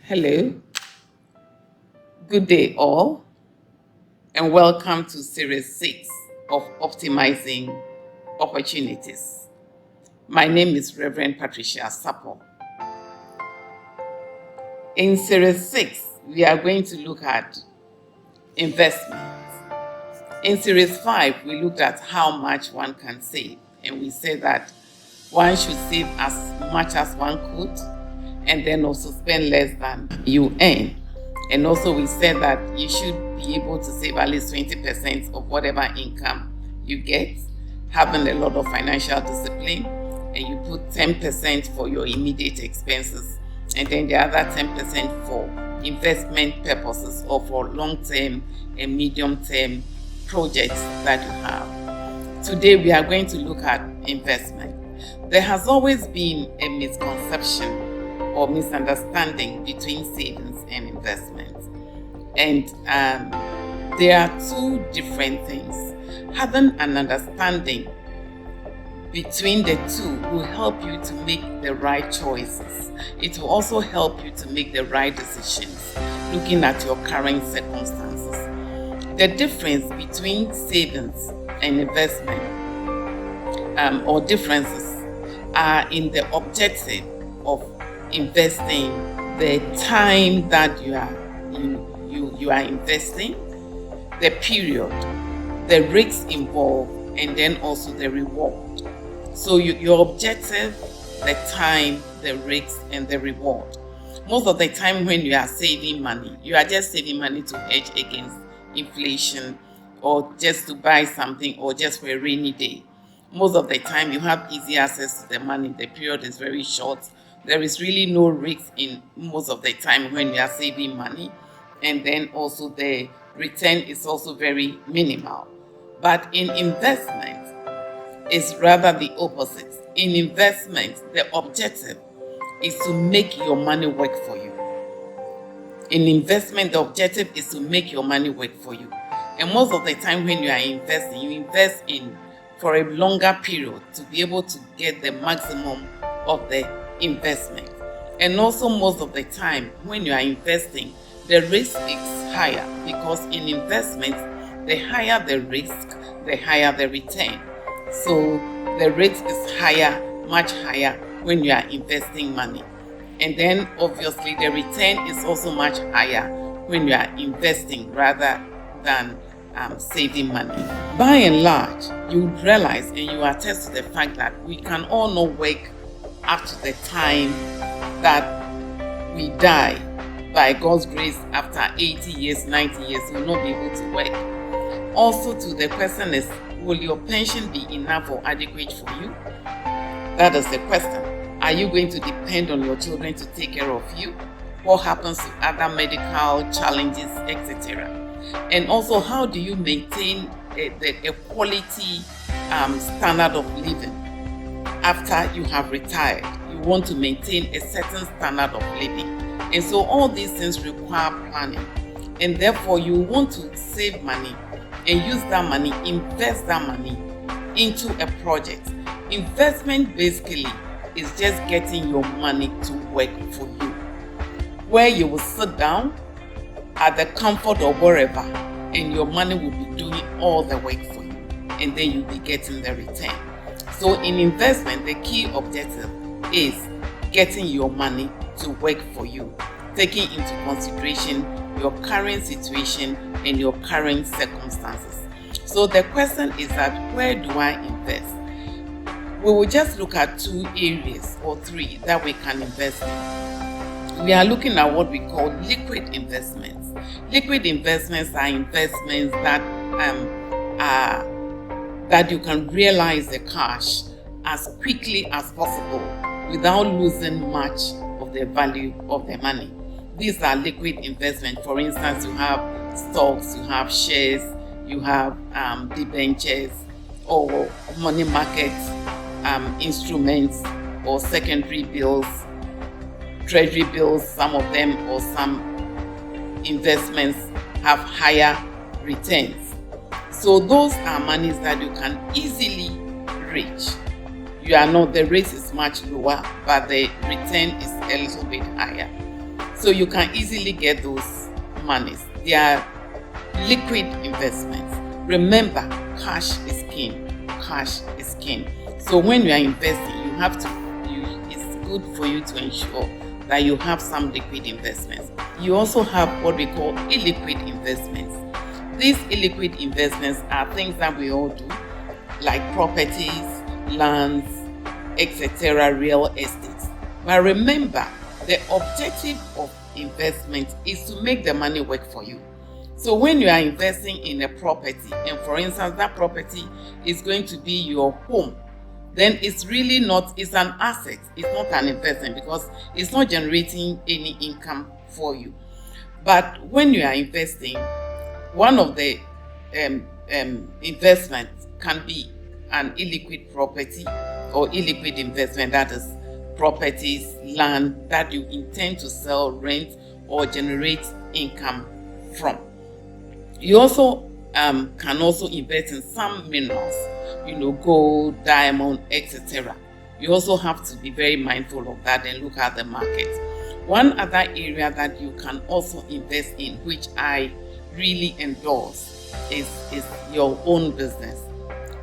Hello, good day all, and welcome to Series 6 of Optimizing Opportunities. My name is Reverend Patricia Sapo. In Series 6, we are going to look at investments. In Series 5, we looked at how much one can save, and we said that one should save as much as one could, and then also spend less than you earn. And also we said that you should be able to save at least 20% of whatever income you get, having a lot of financial discipline, and you put 10% for your immediate expenses, and then the other 10% for investment purposes or for long-term and medium-term projects that you have. Today we are going to look at investment. There has always been a misconception or misunderstanding between savings and investments. And there are two different things. Having an understanding between the two will help you to make the right choices. It will also help you to make the right decisions, looking at your current circumstances. The difference between savings and investment, or differences, are in the objective of investing, the time that you are investing, the period, the risks involved, and then also the reward. So your objective, the time, the risks, and the reward. Most of the time when you are saving money, you are just saving money to hedge against inflation, or just to buy something, or just for a rainy day. Most of the time you have easy access to the money. The period is very short. There is really no risk in most of the time when you are saving money. And then also the return is also very minimal. But in investment, it's rather the opposite. In investment, the objective is to make your money work for you. In investment, the objective is to make your money work for you. And most of the time when you are investing, you invest in for a longer period to be able to get the maximum of the investment. And also most of the time when you are investing, the risk is higher, because in investment, the higher the risk, the higher the return. So the risk is higher, much higher when you are investing money. And then obviously the return is also much higher when you are investing rather than saving money. By and large, you realize and you attest to the fact that we can all not work up to the time that we die. By God's grace, after 80 years, 90 years, you will not be able to work. Also, to the question is, will your pension be enough or adequate for you? That is the question. Are you going to depend on your children to take care of you? What happens to other medical challenges, etc.? And also, how do you maintain a quality standard of living after you have retired? You want to maintain a certain standard of living. And so all these things require planning. And therefore, you want to save money and use that money, invest that money into a project. Investment basically is just getting your money to work for you, where you will sit down at the comfort of wherever, and your money will be doing all the work for you, and then you'll be getting the return. So in investment, the key objective is getting your money to work for you, taking into consideration your current situation and your current circumstances. So the question is that, where do I invest? We will just look at two areas or three that we can invest in. We are looking at what we call liquid investments. Liquid investments are investments that you can realize the cash as quickly as possible without losing much of the value of the money. These are liquid investments. For instance, you have stocks, you have shares, you have debentures or money market instruments or secondary bills, treasury bills, some of them, or some investments have higher returns. So those are monies that you can easily reach. The rate is much lower, but the return is a little bit higher. So you can easily get those monies. They are liquid investments. Remember, cash is king. Cash is king. So when you are investing, it's good for you to ensure that you have some liquid investments. You also have what we call illiquid investments. These illiquid investments are things that we all do, like properties, lands, etc., real estate. But remember, the objective of investment is to make the money work for you. So when you are investing in a property, and for instance, that property is going to be your home, then it's really not, it's an asset. It's not an investment because it's not generating any income for you. But when you are investing, one of the investments can be an illiquid property or illiquid investment, that is properties, land that you intend to sell, rent, or generate income from. You also can also invest in some minerals, gold, diamond, etc. You also have to be very mindful of that and look at the market. One other area that you can also invest in, which I really endorse, is your own business.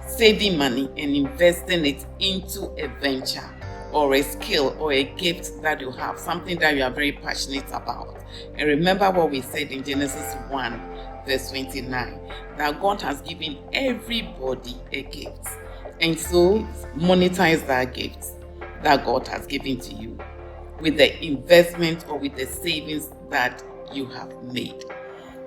Saving money and investing it into a venture or a skill or a gift that you have, something that you are very passionate about. And remember what we said in Genesis 1 verse 29, that God has given everybody a gift. And so monetize that gift that God has given to you with the investment or with the savings that you have made.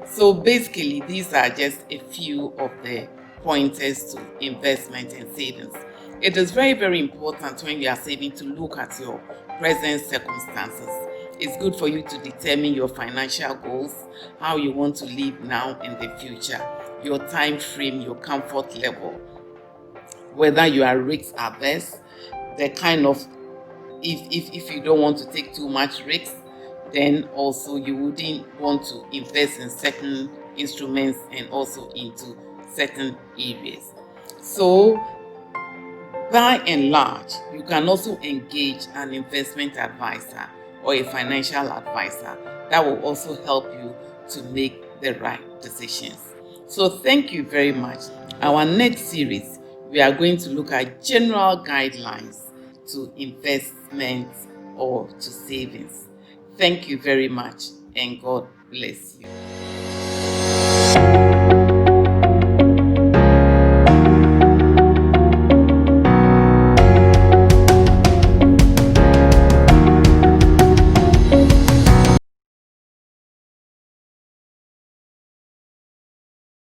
So basically, these are just a few of the pointers to investment and savings. It is very, very important when you are saving to look at your present circumstances. It's good for you to determine your financial goals, how you want to live now and the future, your time frame, your comfort level, whether you are risk averse, the kind of, if you don't want to take too much risk, then also you wouldn't want to invest in certain instruments and also into certain areas. So by and large, you can also engage an investment advisor or a financial advisor that will also help you to make the right decisions. So thank you very much. Our next series, we are going to look at general guidelines to investments or to savings. Thank you very much, and God bless you.